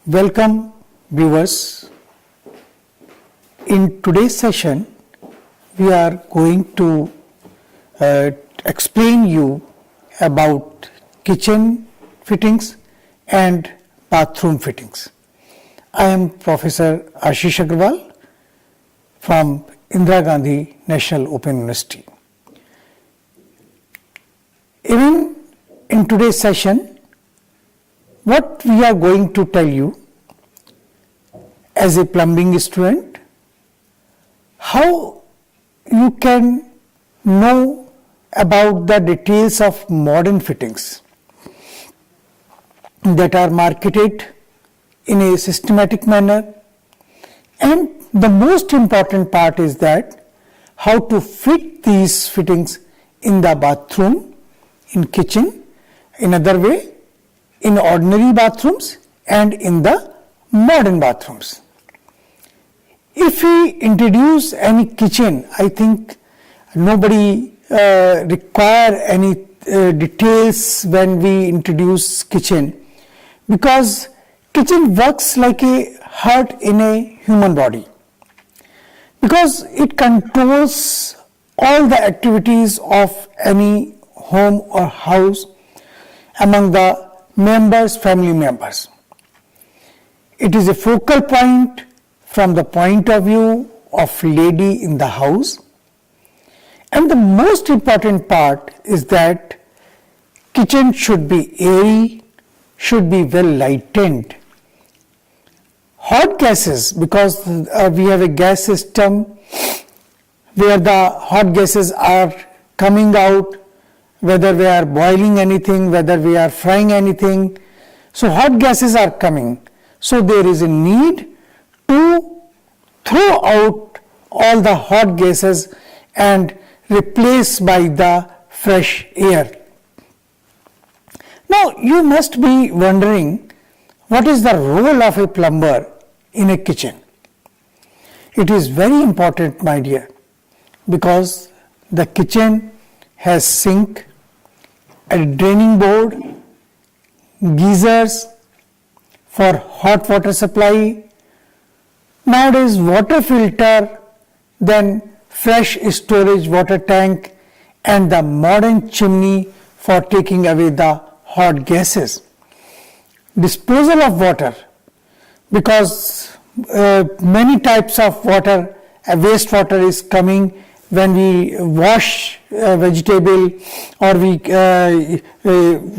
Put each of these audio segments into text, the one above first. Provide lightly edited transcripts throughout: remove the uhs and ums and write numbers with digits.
Welcome viewers. In today's session we are going to explain you about kitchen fittings and bathroom fittings. I am Professor Ashish Agrawal from Indira Gandhi National Open University. Even in today's session, what we are going to tell you as a plumbing student, how you can know about the details of modern fittings that are marketed in a systematic manner, and the most important part is that how to fit these fittings in the bathroom, in kitchen, in other way, in ordinary bathrooms and in the modern bathrooms. If we introduce any kitchen, I think nobody require any details when we introduce kitchen, because kitchen works like a heart in a human body, because it controls all the activities of any home or house among the family members. It is a focal point from the point of view of lady in the house, and the most important part is that kitchen should be airy, should be well lighted. Hot gases, because we have a gas system where the hot gases are coming out, whether we are boiling anything, whether we are frying anything, so hot gases are coming. So there is a need to throw out all the hot gases and replace by the fresh air. Now you must be wondering, what is the role of a plumber in a kitchen? It is very important, my dear, because the kitchen has sink, a draining board, geysers for hot water supply, nowadays water filter, then fresh storage water tank, and the modern chimney for taking away the hot gases. Disposal of water, because many types of water, wastewater is coming when we wash vegetable or we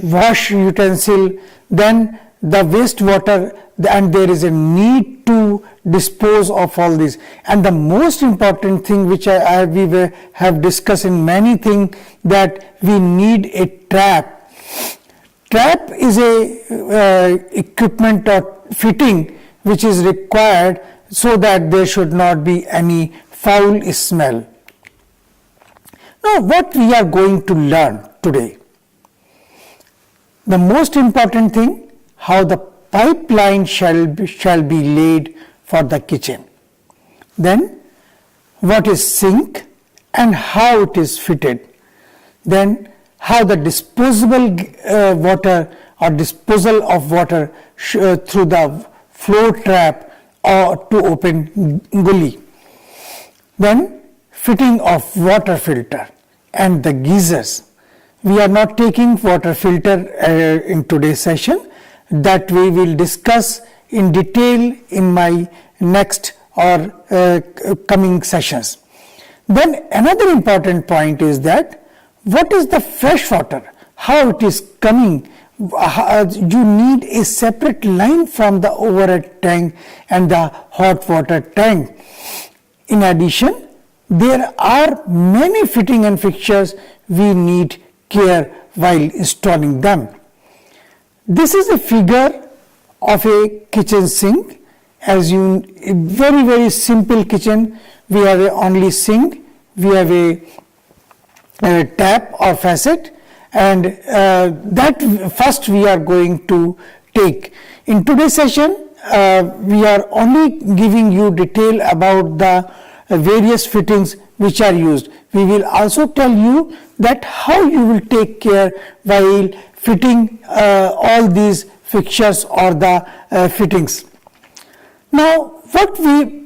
wash utensil, then the wastewater, and there is a need to dispose of all this. And the most important thing which we have discussed in many things, that we need a trap. Trap is a equipment or fitting which is required so that there should not be any foul smell. Now what we are going to learn today, the most important thing, how the pipeline shall be laid for the kitchen. Then what is sink and how it is fitted. Then how the disposable water or disposal of water through the floor trap or to open gully. Then fitting of water filter and the geysers. We are not taking water filter in today's session, that we will discuss in detail in my next or coming sessions. Then another important point is that what is the fresh water, how it is coming. You need a separate line from the overhead tank and the hot water tank. In addition, there are many fitting and fixtures we need care while installing them. This is a figure of a kitchen sink. As you, a very simple kitchen. We have a only sink, we have a tap or faucet, and that first we are going to take. In today's session, we are only giving you detail about the various fittings which are used. We will also tell you that how you will take care while fitting all these fixtures or the fittings. Now, what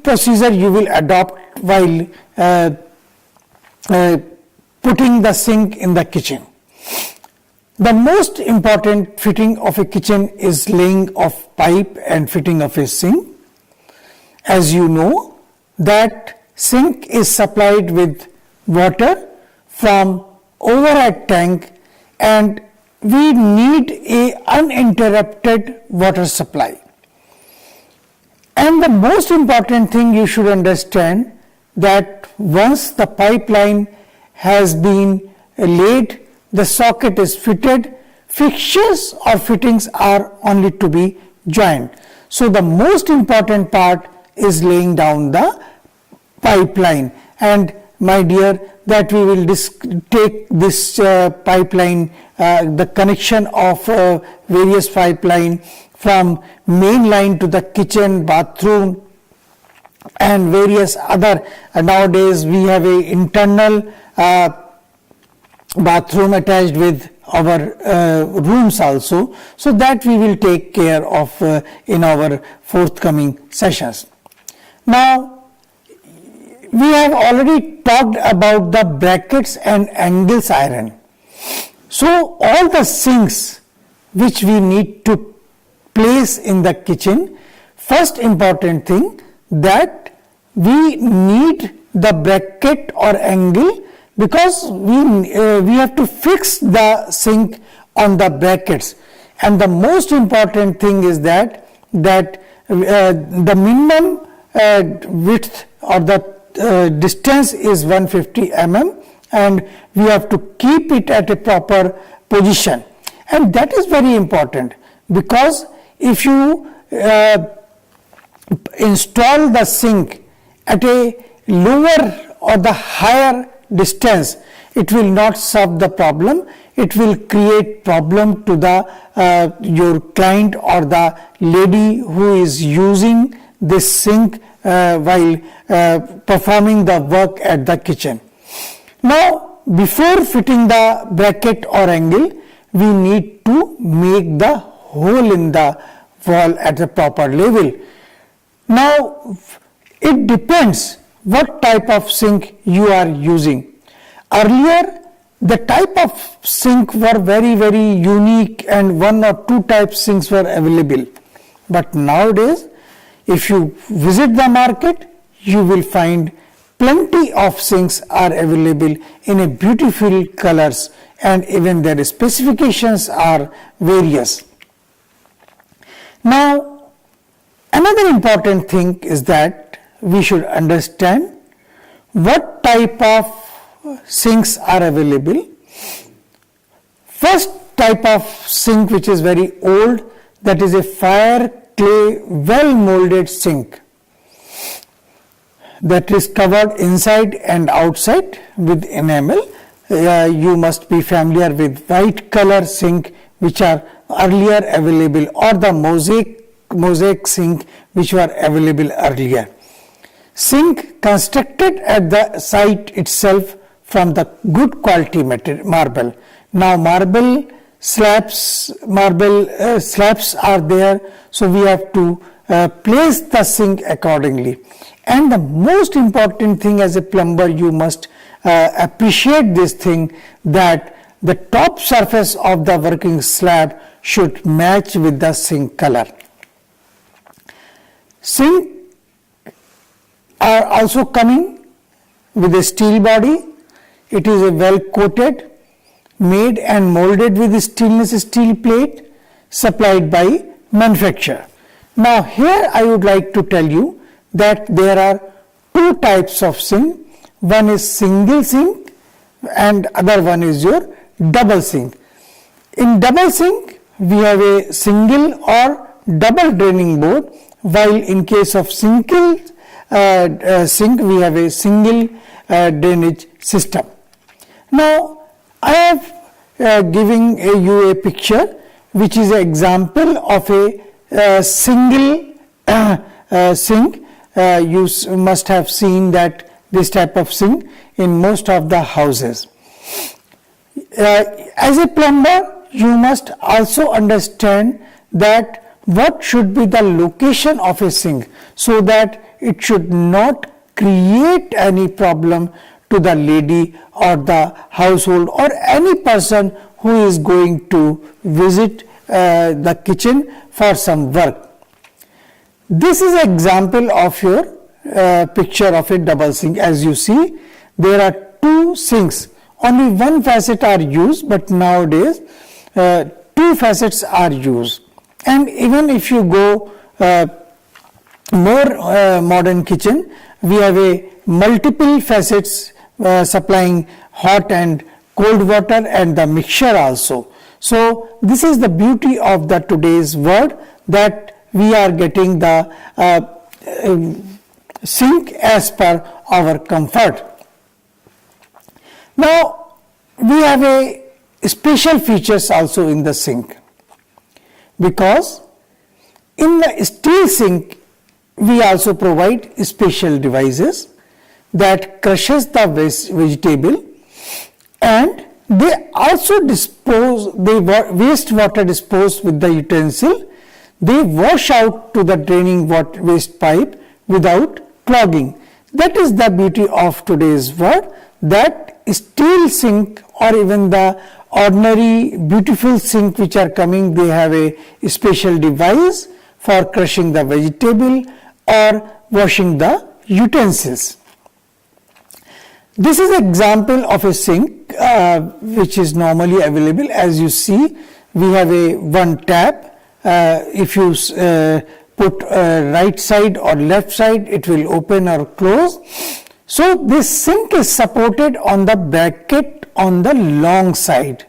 procedure you will adopt while putting the sink in the kitchen? The most important fitting of a kitchen is laying of pipe and fitting of a sink. As you know, that sink is supplied with water from overhead tank, and we need a uninterrupted water supply. And the most important thing you should understand, that once the pipeline has been laid, the socket is fitted, fixtures or fittings are only to be joined. So the most important part is laying down the pipeline. And my dear, that we will take this pipeline, the connection of various pipeline from main line to the kitchen, bathroom, and various other. Nowadays we have a internal bathroom attached with our rooms also, so that we will take care of in our forthcoming sessions. Now, we have already talked about the brackets and angles iron. So all the sinks which we need to place in the kitchen, first important thing, that we need the bracket or angle, because we have to fix the sink on the brackets. And the most important thing is that the minimum width or the distance is 150 mm, and we have to keep it at a proper position. And that is very important, because if you install the sink at a lower or the higher distance, it will not solve the problem. It will create problem to the your client or the lady who is using this sink while performing the work at the kitchen. Now, before fitting the bracket or angle, we need to make the hole in the wall at the proper level. Now, it depends what type of sink you are using. Earlier, the type of sink were very, very unique, and one or two type sinks were available. But nowadays, if you visit the market, you will find plenty of sinks are available in a beautiful colors, and even their specifications are various. Now, another important thing is that we should understand what type of sinks are available. First type of sink, which is very old, that is a fire clay well molded sink that is covered inside and outside with enamel. You must be familiar with white color sink which are earlier available, or the mosaic sink which were available earlier. Sink constructed at the site itself from the good quality marble. Now marble slabs are there, so we have to place the sink accordingly. And the most important thing, as a plumber, you must appreciate this thing, that the top surface of the working slab should match with the sink color. Sink are also coming with a steel body. It is a well coated, made and molded with stainless steel plate supplied by manufacturer. Now here I would like to tell you that there are two types of sink. One is single sink and other one is your double sink. In double sink we have a single or double draining board, while in case of single sink we have a single drainage system. Now I have giving you a picture which is an example of a single sink. You must have seen that this type of sink in most of the houses. As a plumber, you must also understand that what should be the location of a sink so that it should not create any problem to the lady or the household or any person who is going to visit the kitchen for some work. This is an example of your picture of a double sink. As you see, there are two sinks. Only one facet are used, but nowadays two facets are used. And even if you go more modern kitchen, we have a multiple facets supplying hot and cold water and the mixture also. So this is the beauty of the today's world, that we are getting the sink as per our comfort. Now we have a special features also in the sink, because in the steel sink we also provide special devices that crushes the vegetable, and they also dispose the waste water disposed with the utensil. They wash out to the draining waste pipe without clogging. That is the beauty of today's world, that steel sink or even the ordinary beautiful sink which are coming, they have a special device for crushing the vegetable or washing the utensils. This is an example of a sink which is normally available. As you see, we have a one tap. If you put right side or left side, it will open or close. So this sink is supported on the bracket on the long side.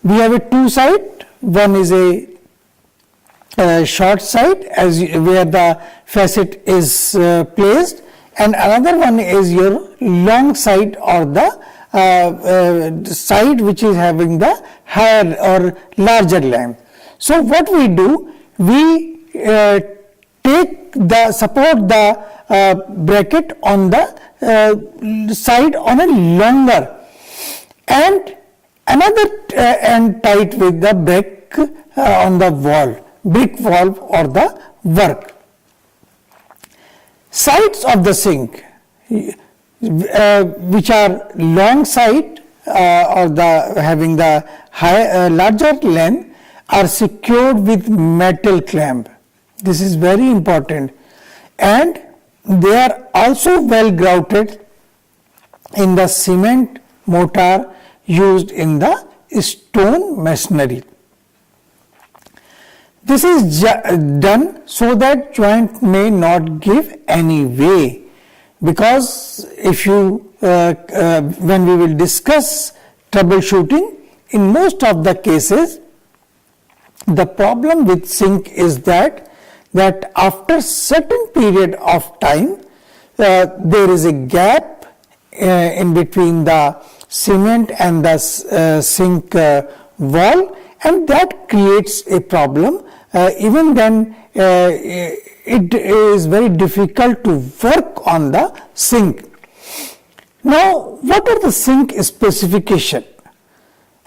We have a two side. One is a short side where the facet is placed, and another one is your long side or the side which is having the higher or larger length. So what we do, we support the bracket on the side on a longer, and another end tight with the brick on the brick wall or the work. Sides of the sink, which are long side or having the larger length, are secured with metal clamp. This is very important, and they are also well grouted in the cement mortar used in the stone masonry. This is done so that joint may not give any way, because if you when we will discuss troubleshooting, in most of the cases the problem with sink is that after certain period of time there is a gap in between the cement and the sink wall, and that creates a problem. Even then it is very difficult to work on the sink. Now, what are the sink specification?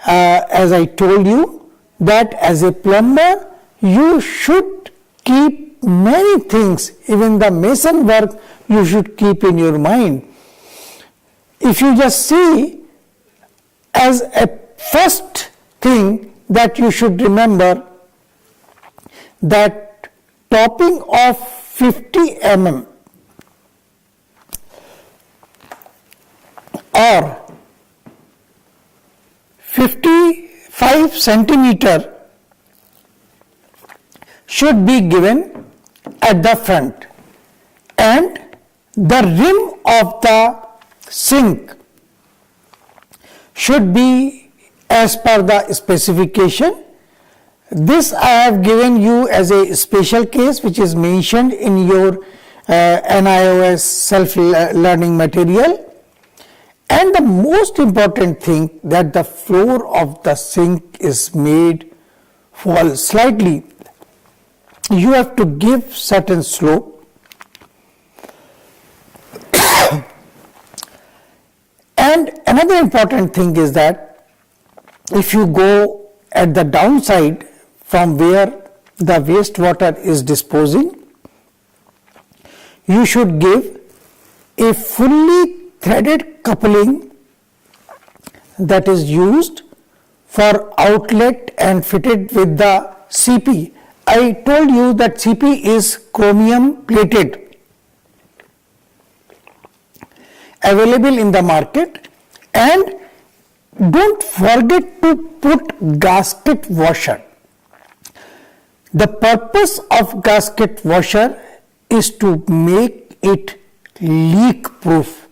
As I told you, that as a plumber you should keep many things, even the mason work you should keep in your mind. If you just see, as a first thing that you should remember, that topping of 50 mm or 55 centimeter should be given at the front, and the rim of the sink should be as per the specification. This I have given you as a special case which is mentioned in your NIOS self-learning material. And the most important thing, that the floor of the sink is made fall slightly. You have to give certain slope. And another important thing is that if you go at the downside from where the wastewater is disposing, you should give a fully threaded coupling that is used for outlet and fitted with the CP. I told you that CP is chromium plated, available in the market. And don't forget to put gasket washer. The purpose of gasket washer is to make it leak proof.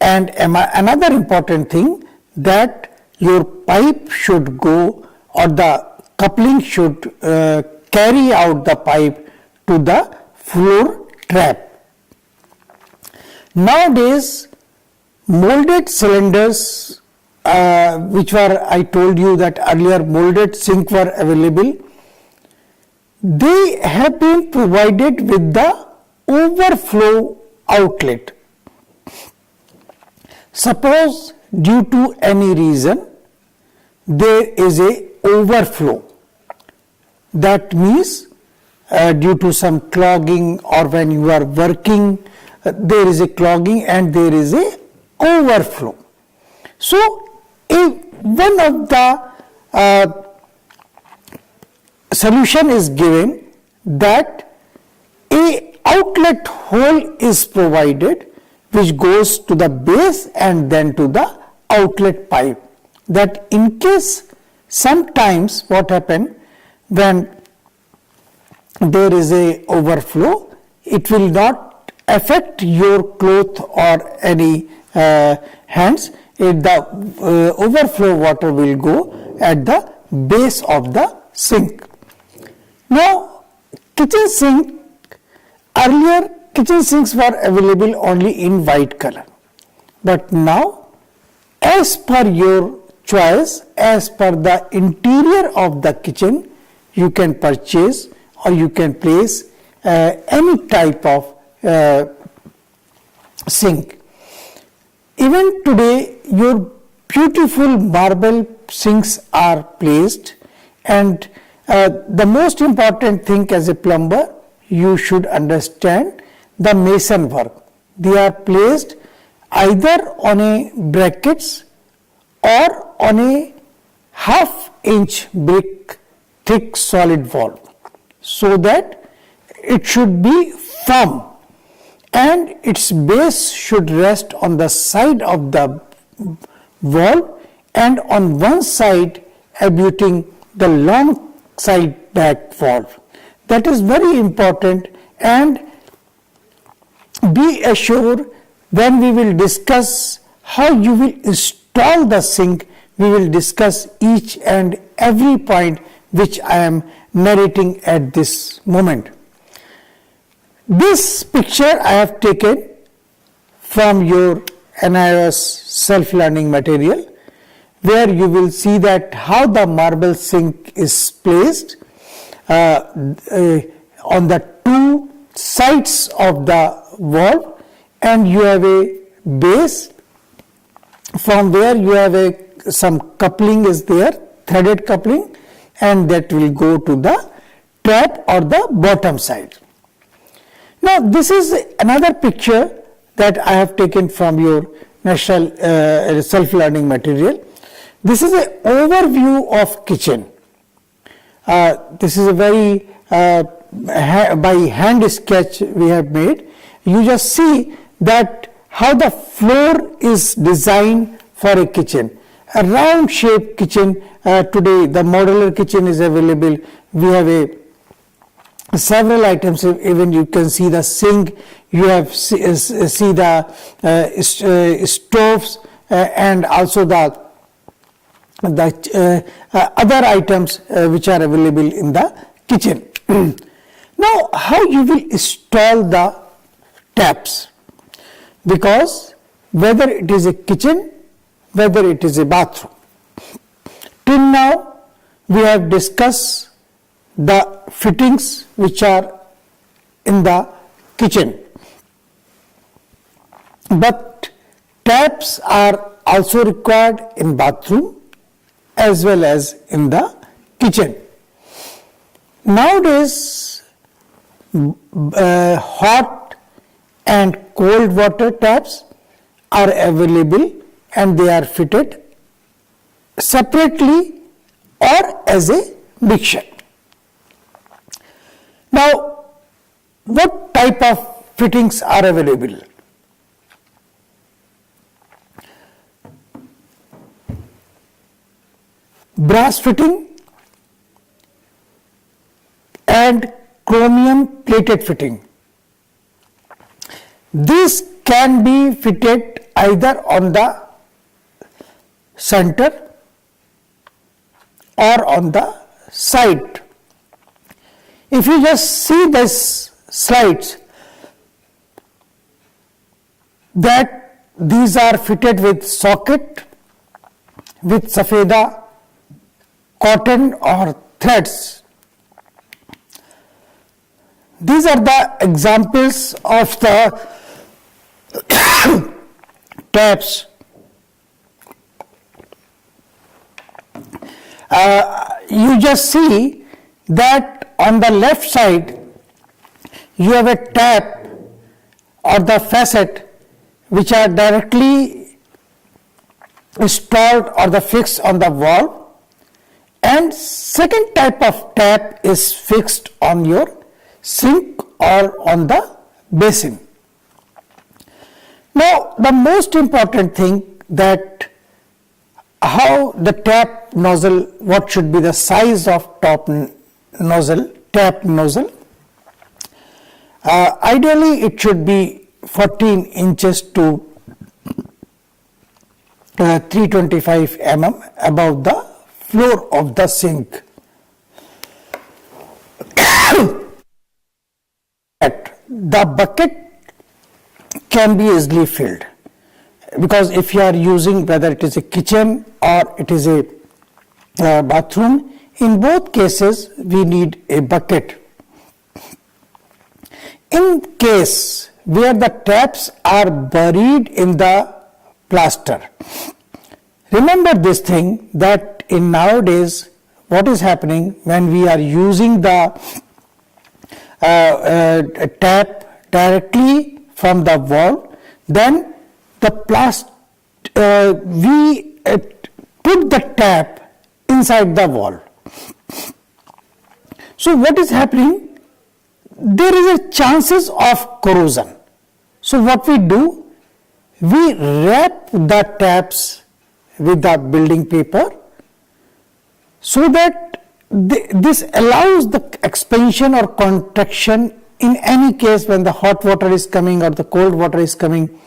And another important thing, that your pipe should go, or the coupling should carry out the pipe to the floor trap. Nowadays, molded cylinders, which were, I told you that earlier molded sink were available, they have been provided with the overflow outlet. Suppose due to any reason there is a overflow, that means due to some clogging, or when you are working there is a clogging and there is a overflow. So if one of the solution is given, that a outlet hole is provided which goes to the base and then to the outlet pipe, that in case sometimes what happen, when there is a overflow, it will not affect your cloth or any hands. The overflow water will go at the base of the sink. Now, kitchen sink, earlier kitchen sinks were available only in white color, but now as per your choice, as per the interior of the kitchen, you can purchase or you can place any type of sink. Even today, your beautiful marble sinks are placed, and the most important thing as a plumber, you should understand the mason work. They are placed either on a brackets or on a half-inch brick thick solid wall, so that it should be firm and its base should rest on the side of the wall and on one side abutting the long side back wall. That is very important, and be assured when we will discuss how you will install the sink, we will discuss each and every point which I am narrating at this moment. This picture I have taken from your NIOS self-learning material, where you will see that how the marble sink is placed on the two sides of the wall, and you have a base from where you have some coupling is there, threaded coupling, and that will go to the trap or the bottom side. Now this is another picture that I have taken from your national self-learning material. This is an overview of kitchen. This is a very by hand sketch we have made. You just see that how the floor is designed for a kitchen. A round shaped kitchen, today the modular kitchen is available. We have several items, even you can see the sink, you have see the stoves and also the other items which are available in the kitchen. Now, how you will install the taps? Because whether it is a kitchen, whether it is a bathroom, till now we have discussed the fittings which are in the kitchen, but taps are also required in bathroom as well as in the kitchen. Nowadays, hot and cold water taps are available and they are fitted separately or as a mixture. Now, what type of fittings are available? Brass fitting and chromium plated fitting. This can be fitted either on the center or on the side. If you just see this slides, that these are fitted with socket, with safeda, cotton or threads. These are the examples of the taps. You just see that on the left side you have a tap or the facet which are directly installed or the fixed on the wall, and second type of tap is fixed on your sink or on the basin. Now, the most important thing that how the tap nozzle, what should be the size of tap nozzle. Ideally, it should be 14 inches to 325 mm above the floor of the sink. The bucket can be easily filled, because if you are using, whether it is a kitchen or it is a bathroom, in both cases we need a bucket. In case where the taps are buried in the plaster, remember this thing, that in nowadays what is happening when we are using the tap directly from the wall, then the we put the tap inside the wall. So what is happening? There is a chances of corrosion. So what we do, we wrap the taps with the building paper so that this allows the expansion or contraction in any case when the hot water is coming or the cold water is coming,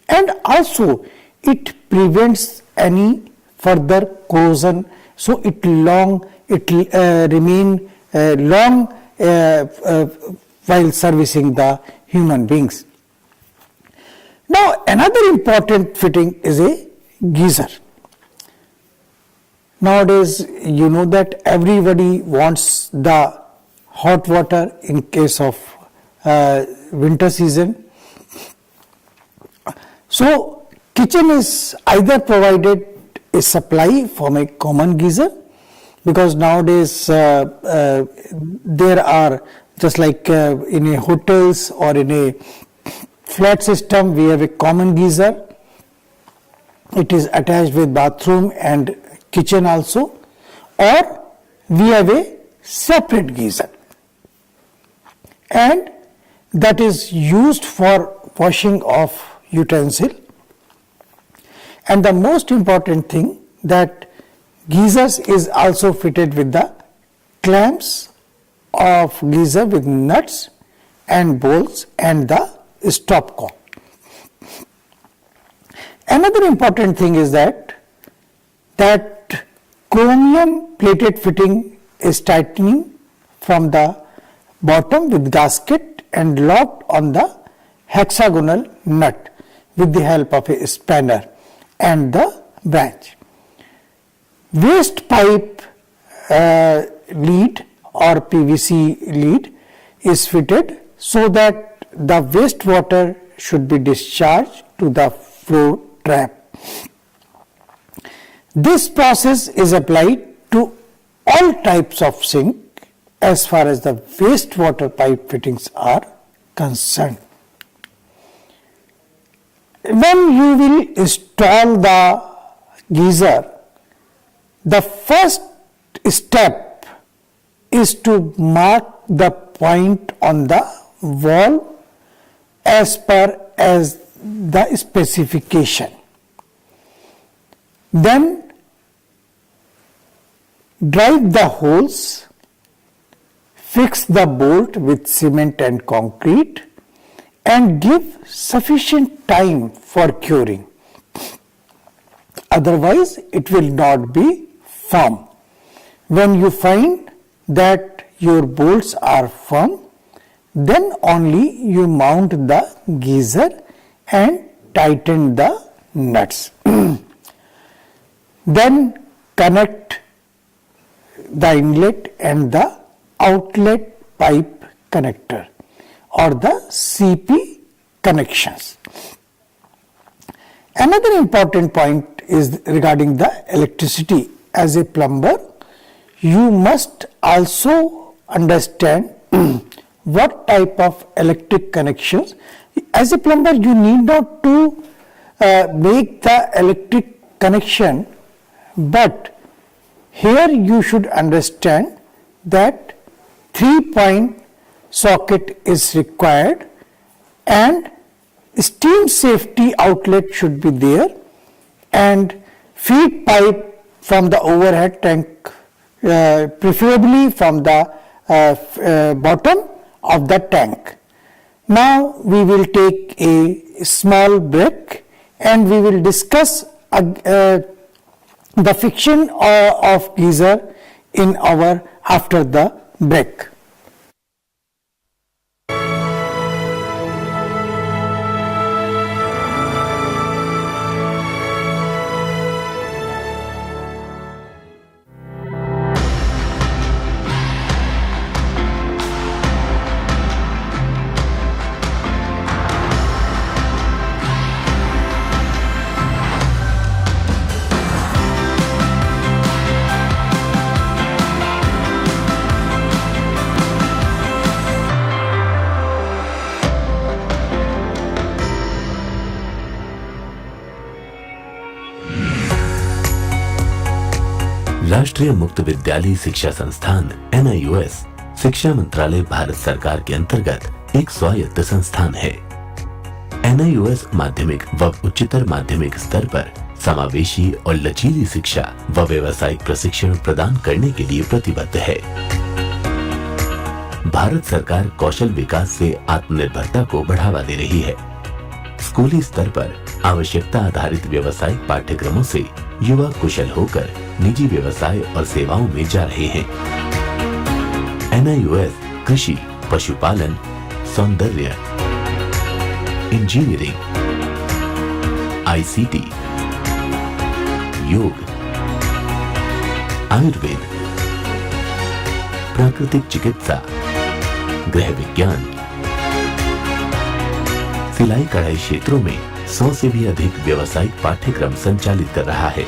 and also it prevents any further corrosion, so it remain long while servicing the human beings. Now, another important fitting is a geyser. Nowadays, you know that everybody wants the hot water in case of winter season. So, kitchen is either provided a supply from a common geyser, because nowadays there are, just like in a hotels or in a flat system, we have a common geyser. It is attached with bathroom and kitchen also, or we have a separate geyser, and that is used for washing of utensil. And the most important thing, that geysers is also fitted with the clamps of geyser with nuts and bolts and the stopcock. Another important thing is that chromium plated fitting is tightening from the bottom with gasket and locked on the hexagonal nut with the help of a spanner and the branch. Waste pipe lead or PVC lead is fitted so that the waste water should be discharged to the flow trap. This process is applied to all types of sink as far as the wastewater pipe fittings are concerned. When you will install the geyser, the first step is to mark the point on the wall as per as the specification. Then drive the holes, fix the bolt with cement and concrete, and give sufficient time for curing. Otherwise, it will not be firm. When you find that your bolts are firm, then only you mount the geyser and tighten the nuts. Then connect the inlet and the outlet pipe connector or the CP connections. Another important point is regarding the electricity. As a plumber, you must also understand what type of electric connections. As a plumber, you need not to make the electric connection, but here you should understand that 3-point socket is required and steam safety outlet should be there, and feed pipe from the overhead tank, preferably from the bottom of the tank. Now we will take a small break and we will discuss the fiction of geyser in our after the break. राष्ट्रीय मुक्त विद्यालय शिक्षा संस्थान NIUS शिक्षा मंत्रालय भारत सरकार के अंतर्गत एक स्वायत्त संस्थान है। NIUS माध्यमिक व उच्चतर माध्यमिक स्तर पर समावेशी और लचीली शिक्षा व व्यावसायिक प्रशिक्षण प्रदान करने के लिए प्रतिबद्ध है। भारत सरकार कौशल विकास से आत्मनिर्भरता को बढ़ावा दे रही है। स्कूली स्तर पर आवश्यकता आधारित व्यावसायिक पाठ्यक्रमों से युवा कुशल होकर निजी व्यवसाय और सेवाओं में जा रहे हैं। NIUS कृषि, पशुपालन, सौंदर्य, इंजीनियरिंग, ICT, योग, आयुर्वेद, प्राकृतिक चिकित्सा, गृह विज्ञान, सिलाई कढ़ाई क्षेत्रों में 100 से भी अधिक व्यावसायिक पाठ्यक्रम संचालित कर रहा है।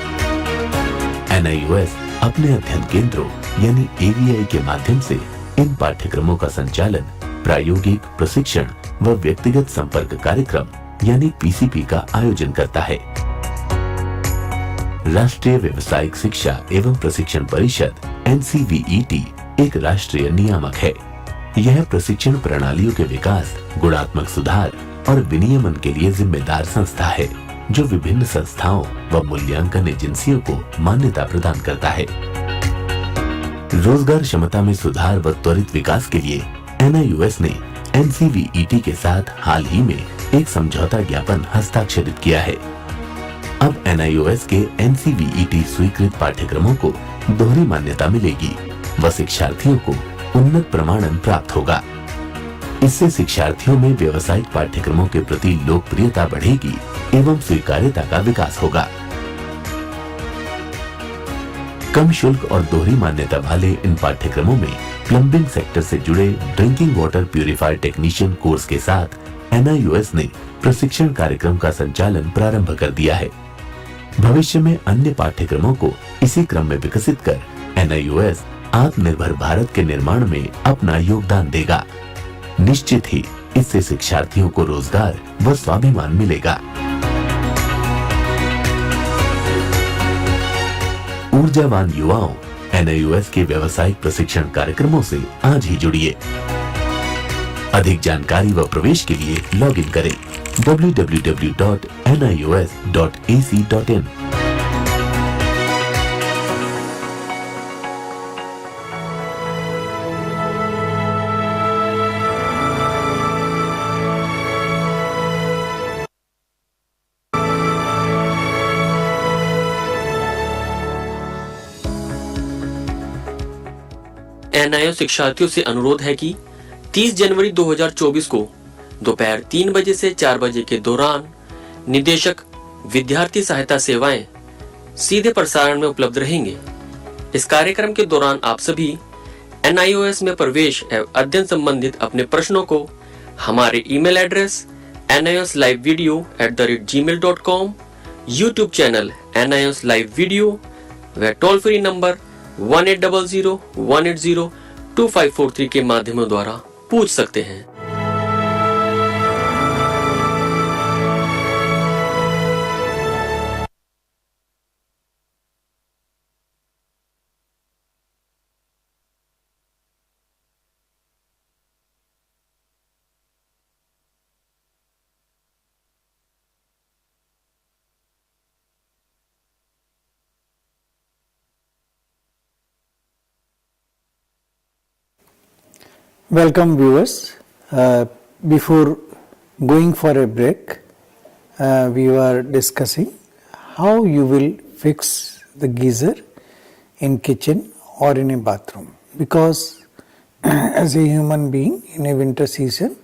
NIUS अपने अध्ययन केंद्रों यानी AVI के माध्यम से इन पाठ्यक्रमों का संचालन, प्रायोगिक प्रशिक्षण व व्यक्तिगत संपर्क कार्यक्रम यानी PCP का आयोजन करता है। राष्ट्रीय व्यावसायिक शिक्षा एवं प्रशिक्षण परिषद NCVET एक राष्ट्रीय नियामक है। यह प्रशिक्षण प्रणालियों के विकास, गुणात्मक सुधार और विनियमन के लिए जिम्मेदार संस्था है, जो विभिन्न संस्थाओं व मूल्यांकन एजेंसियों को मान्यता प्रदान करता है। रोजगार क्षमता में सुधार व त्वरित विकास के लिए NIUS ने NCVET के साथ हाल ही में एक समझौता ज्ञापन हस्ताक्षरित किया है। अब NIUS के NCVET स्वीकृत पाठ्यक्रमों को दोहरी मान्यता मिलेगी व शिक्षार्थियों को उन्नत प्रमाणन प्राप्त होगा। इससे शिक्षार्थियों में व्यावसायिक पाठ्यक्रमों के प्रति लोकप्रियता बढ़ेगी एवं स्वीकार्यता का विकास होगा। कम शुल्क और दोहरी मान्यता वाले इन पाठ्यक्रमों में प्लम्बिंग सेक्टर से जुड़े drinking water purifier technician course के साथ NIUS ने प्रशिक्षण कार्यक्रम का संचालन प्रारंभ कर दिया है। भविष्य में अन्य पाठ्यक्रमों को इसी क्रम में विकसित कर NIOS आत्मनिर्भर भारत के निर्माण में अपना योगदान देगा। निश्चित ही इससे शिक्षार्थियों को रोजगार व स्वाभिमान मिलेगा। ऊर्जावान युवाओं, NIOS के व्यावसायिक प्रशिक्षण कार्यक्रमों से आज ही जुड़िए। अधिक जानकारी व प्रवेश के लिए लॉग इन करें www.nios.ac.in। NIOS शिक्षार्थियों से अनुरोध है कि 30 जनवरी 2024 को दोपहर 3 बजे से 4 बजे के दौरान निदेशक विद्यार्थी सहायता सेवाएं सीधे प्रसारण में उपलब्ध रहेंगे। इस कार्यक्रम के दौरान आप सभी NIOS में प्रवेश एवं अध्ययन संबंधित अपने प्रश्नों को हमारे email address nioslivevideo@gmail.com, YouTube channel NIOS live video व टोल फ्री नंबर 1800-180-2543 के माध्यमों द्वारा पूछ सकते हैं। Welcome viewers. Before going for a break, we were discussing how you will fix the geyser in kitchen or in a bathroom, because as a human being in a winter season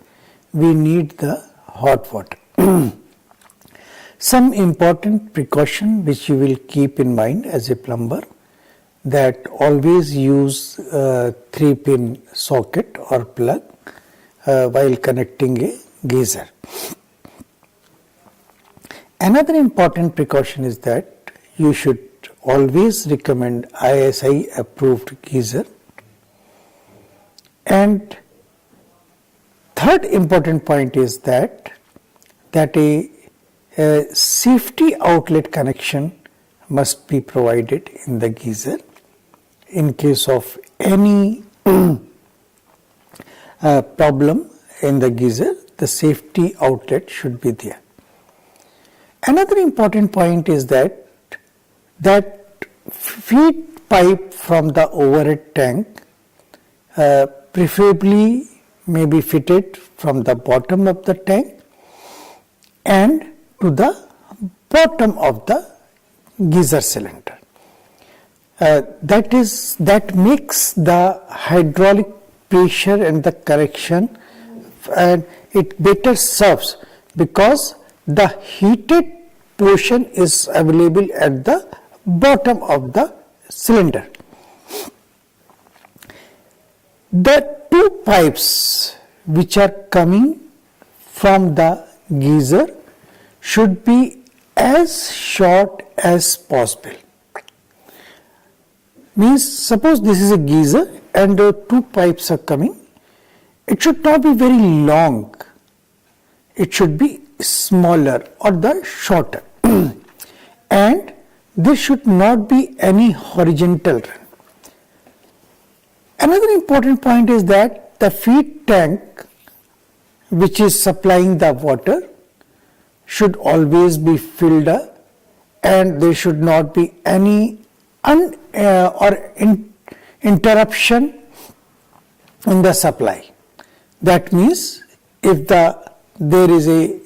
we need the hot water. Some important precaution which you will keep in mind as a plumber, that always use 3-pin socket or plug while connecting a geyser. Another important precaution is that you should always recommend ISI approved geyser. And third important point is that a safety outlet connection must be provided in the geyser. In case of any problem in the geyser, the safety outlet should be there. Another important point is that feed pipe from the overhead tank preferably may be fitted from the bottom of the tank and to the bottom of the geyser cylinder. That makes the hydraulic pressure and the correction, and it better serves because the heated portion is available at the bottom of the cylinder. The two pipes which are coming from the geyser should be as short as possible. Means, suppose this is a geyser and two pipes are coming, it should not be very long, it should be smaller or the shorter and there should not be any horizontal run. Another important point is that the feed tank which is supplying the water should always be filled up and there should not be any interruption in the supply. That means if there is a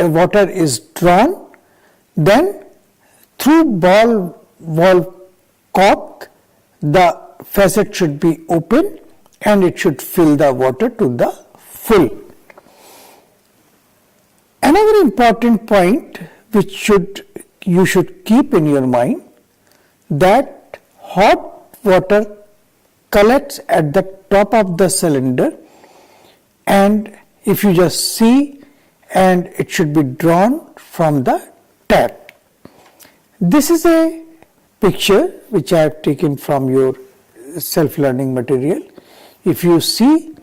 water is drawn, then through ball valve cork the faucet should be open and it should fill the water to the full. Another important point which you should keep in your mind, that hot water collects at the top of the cylinder, and if you just see, and it should be drawn from the tap. This is a picture which I have taken from your self-learning material. If you see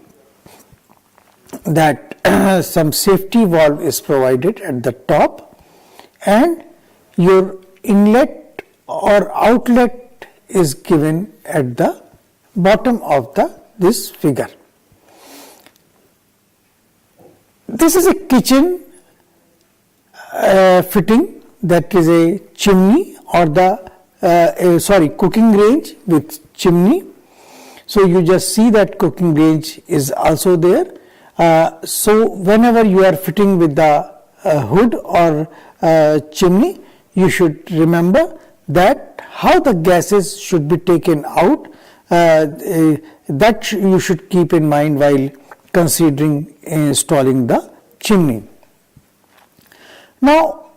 that some safety valve is provided at the top and your inlet or outlet is given at the bottom of this figure. This is a kitchen fitting, that is a chimney or cooking range with chimney. So you just see that cooking range is also there. So whenever you are fitting with the hood or chimney, you should remember that how the gases should be taken out, that you should keep in mind while considering installing the chimney. Now,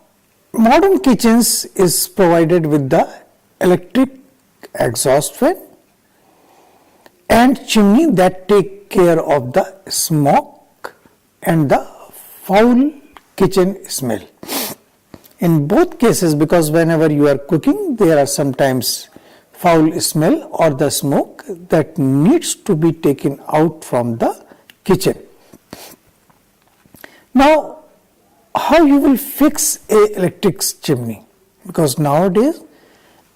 modern kitchens is provided with the electric exhaust fan and chimney that take care of the smoke and the foul kitchen smell. In both cases, because whenever you are cooking, there are sometimes foul smell or the smoke that needs to be taken out from the kitchen. Now, how you will fix a electric chimney? Because nowadays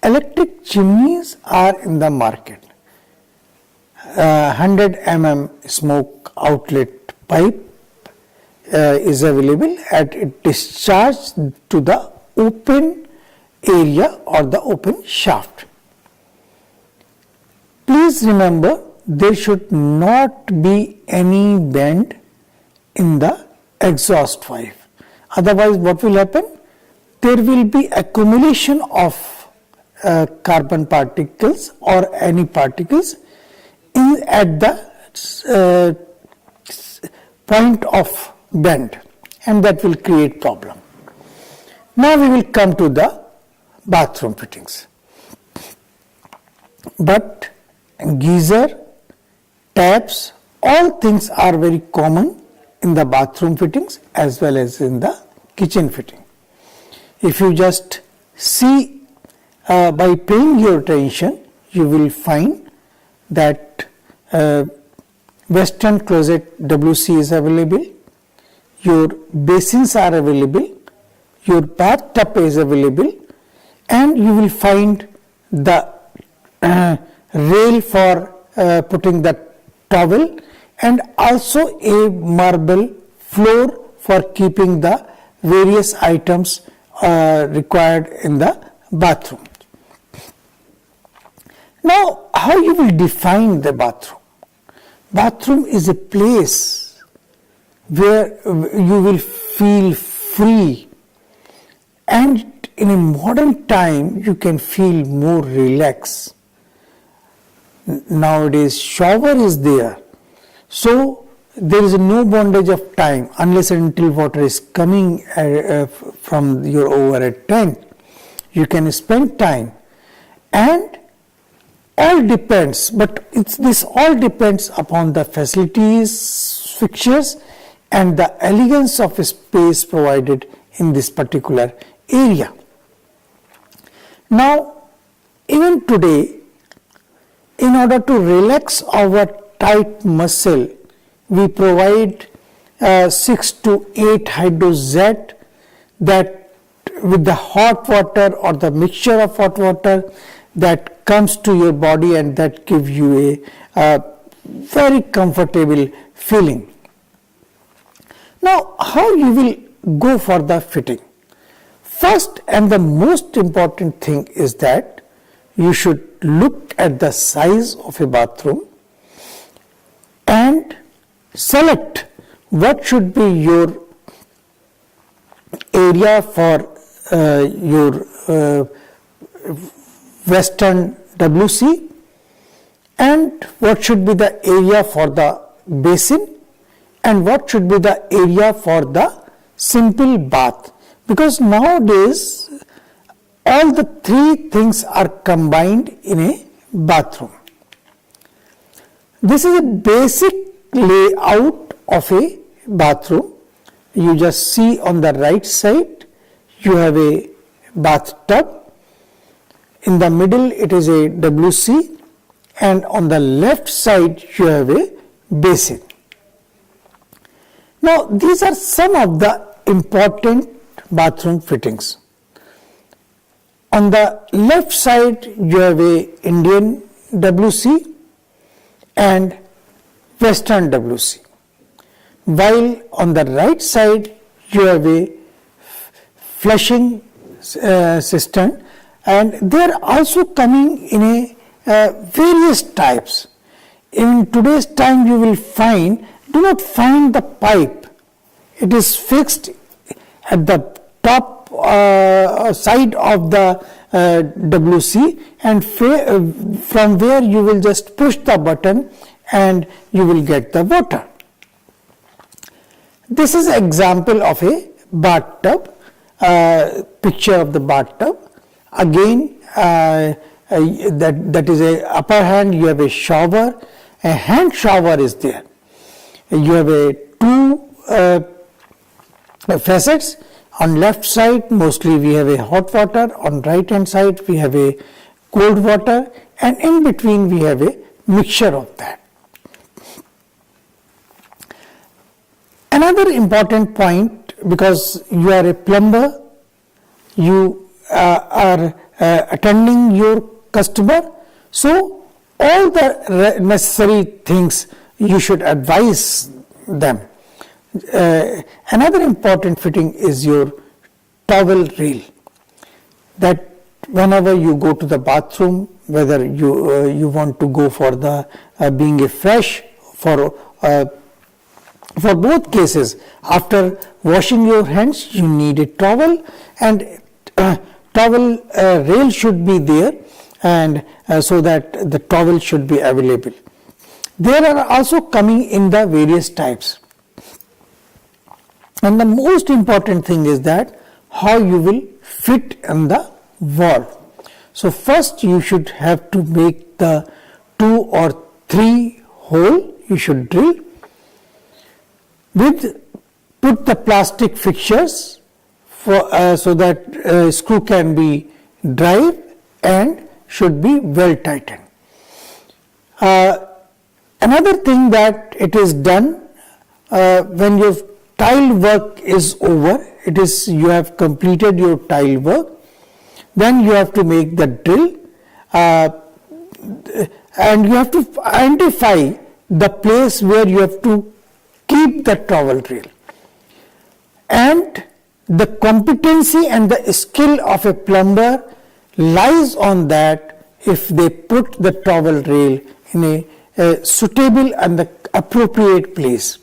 electric chimneys are in the market. 100 mm smoke outlet pipe is available and it discharges to the open area or the open shaft. Please remember, there should not be any bend in the exhaust valve. Otherwise, what will happen? There will be accumulation of carbon particles or any particles at the point of bend, and that will create problem. Now we will come to the bathroom fittings. But geyser, taps, all things are very common in the bathroom fittings as well as in the kitchen fitting. If you just see by paying your attention, you will find that western closet WC is available, your basins are available, your bathtub is available, and you will find the rail for putting the towel and also a marble floor for keeping the various items required in the bathroom. Now, how you will define the bathroom? Bathroom is a place where you will feel free, and in a modern time you can feel more relaxed. Nowadays shower is there, so there is no bondage of time unless and until water is coming from your overhead tank. You can spend time, and all depends, but this all depends upon the facilities, fixtures, and the elegance of space provided in this particular area. Now, even today, in order to relax our tight muscle, we provide 6 to 8 hydrozet that with the hot water or the mixture of hot water that comes to your body, and that gives you a very comfortable feeling. Now, how you will go for the fitting? First and the most important thing is that you should look at the size of a bathroom and select what should be your area for your western WC and what should be the area for the basin and what should be the area for the simple bath, because nowadays all the three things are combined in a bathroom. This is a basic layout of a bathroom. You just see on the right side you have a bathtub, in the middle it is a WC, and on the left side you have a basin. Now these are some of the important bathroom fittings. On the left side you have a Indian WC and Western WC, while on the right side you have a flushing cistern, and they are also coming in a various types. In today's time you will do not find the pipe. It is fixed at the top side of the WC, and from where you will just push the button and you will get the water. This is an example of a bathtub, picture of the bathtub. Again, that is a upper hand, you have a shower, a hand shower is there. You have a two facets. On left side mostly we have a hot water, on right hand side we have a cold water, and in between we have a mixture of that. Another important point, because you are a plumber, you are attending your customer, so all the necessary things you should advise them. Another important fitting is your towel rail, that whenever you go to the bathroom, whether you want to go for the being a fresh, for both cases, after washing your hands you need a towel, and towel rail should be there, and so that the towel should be available. There are also coming in the various types, and the most important thing is that how you will fit in the wall. So first you should have to make the 2 or 3 hole you should drill, put the plastic fixtures for so that screw can be dry and should be well tightened. Another thing that it is done when your tile work is over, you have completed your tile work, then you have to make the drill, and you have to identify the place where you have to keep the towel rail, and the competency and the skill of a plumber lies on that if they put the towel rail in a suitable and the appropriate place.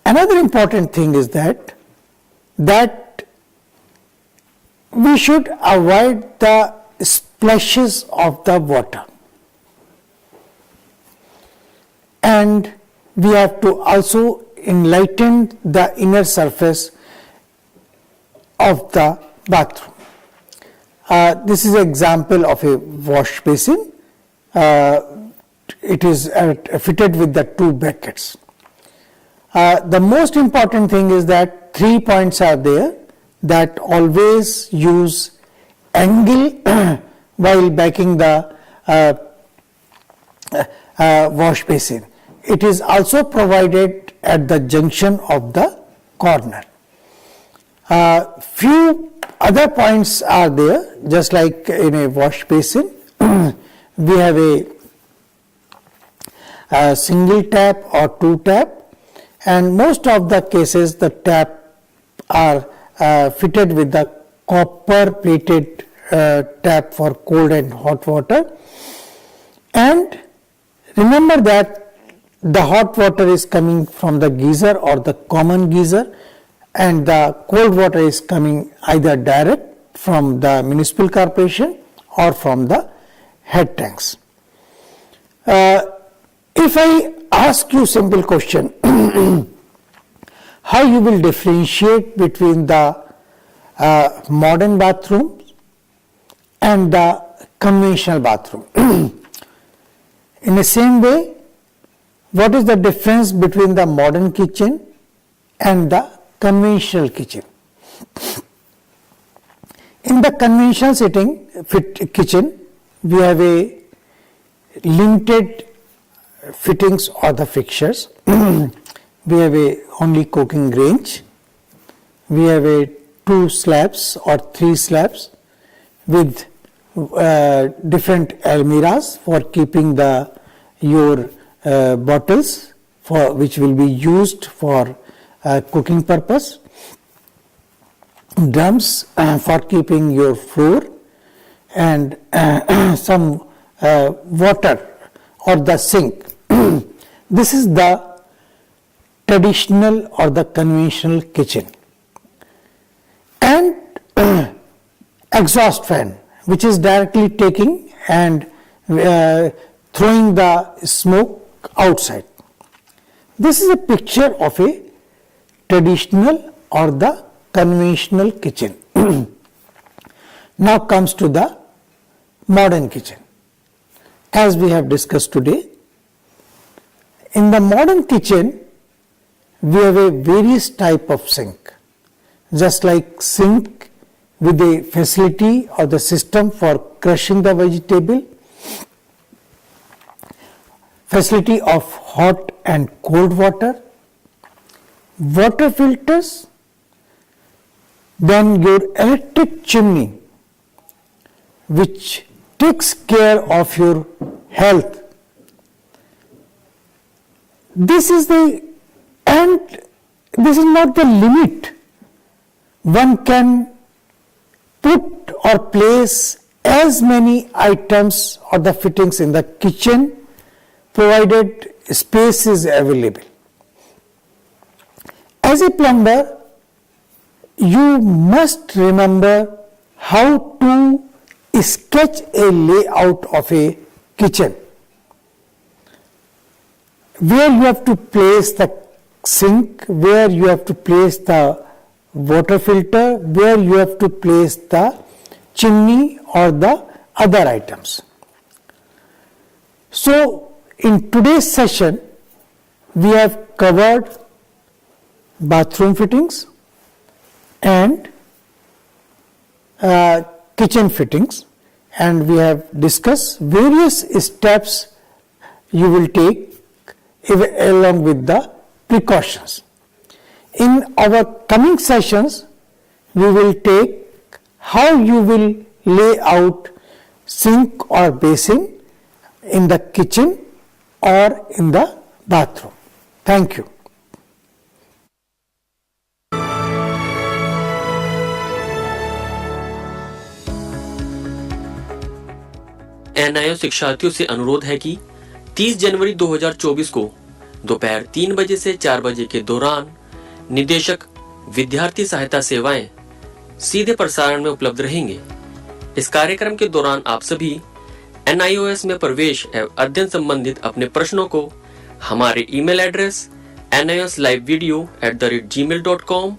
Another important thing is that we should avoid the splashes of the water, and we have to also enlighten the inner surface of the bathroom. This is an example of a wash basin. It is fitted with the 2 buckets. The most important thing is that 3 points are there, that always use angle while backing the wash basin. It is also provided at the junction of the corner. Few other points are there, just like in a wash basin. We have a single tap or 2 tap, and most of the cases the tap are fitted with the copper plated tap for cold and hot water. And remember that the hot water is coming from the geyser or the common geyser, and the cold water is coming either direct from the municipal corporation or from the head tanks. If I ask you simple question, how you will differentiate between the modern bathrooms and the conventional bathroom? In the same way, what is the difference between the modern kitchen and the conventional kitchen? In the conventional kitchen, we have a limited fittings or the fixtures. We have a only cooking range. We have a 2 slabs or 3 slabs with different almirahs for keeping your bottles for which will be used for cooking purpose, drums for keeping your flour, and some water or the sink. This is the traditional or the conventional kitchen. And exhaust fan, which is directly taking and throwing the smoke outside. This is a picture of a traditional or the conventional kitchen. Now comes to the modern kitchen. As we have discussed today, in the modern kitchen, we have a various type of sink, just like sink with a facility or the system for crushing the vegetable, facility of hot and cold water, water filters, then your electric chimney which takes care of your health. This is not the limit. One can put or place as many items or the fittings in the kitchen provided space is available. As a plumber, you must remember how to sketch a layout of a kitchen, where you have to place the sink, where you have to place the water filter, where you have to place the chimney or the other items. So, in today's session, we have covered bathroom fittings and kitchen fittings, and we have discussed various steps you will take along with the precautions. In our coming sessions, we will take how you will lay out sink or basin in the kitchen or in the bathroom. Thank you. NIO शिक्षार्थियों से अनुरोध है कि 30 जनवरी 2024 को दोपहर 3 बजे से 4 बजे के दौरान निदेशक विद्यार्थी सहायता सेवाएं सीधे प्रसारण में उपलब्ध रहेंगे। इस कार्यक्रम के दौरान आप सभी NIOS में प्रवेश एवं अध्ययन संबंधित अपने प्रश्नों को हमारे ईमेल एड्रेस nioslivevideo@gmail.com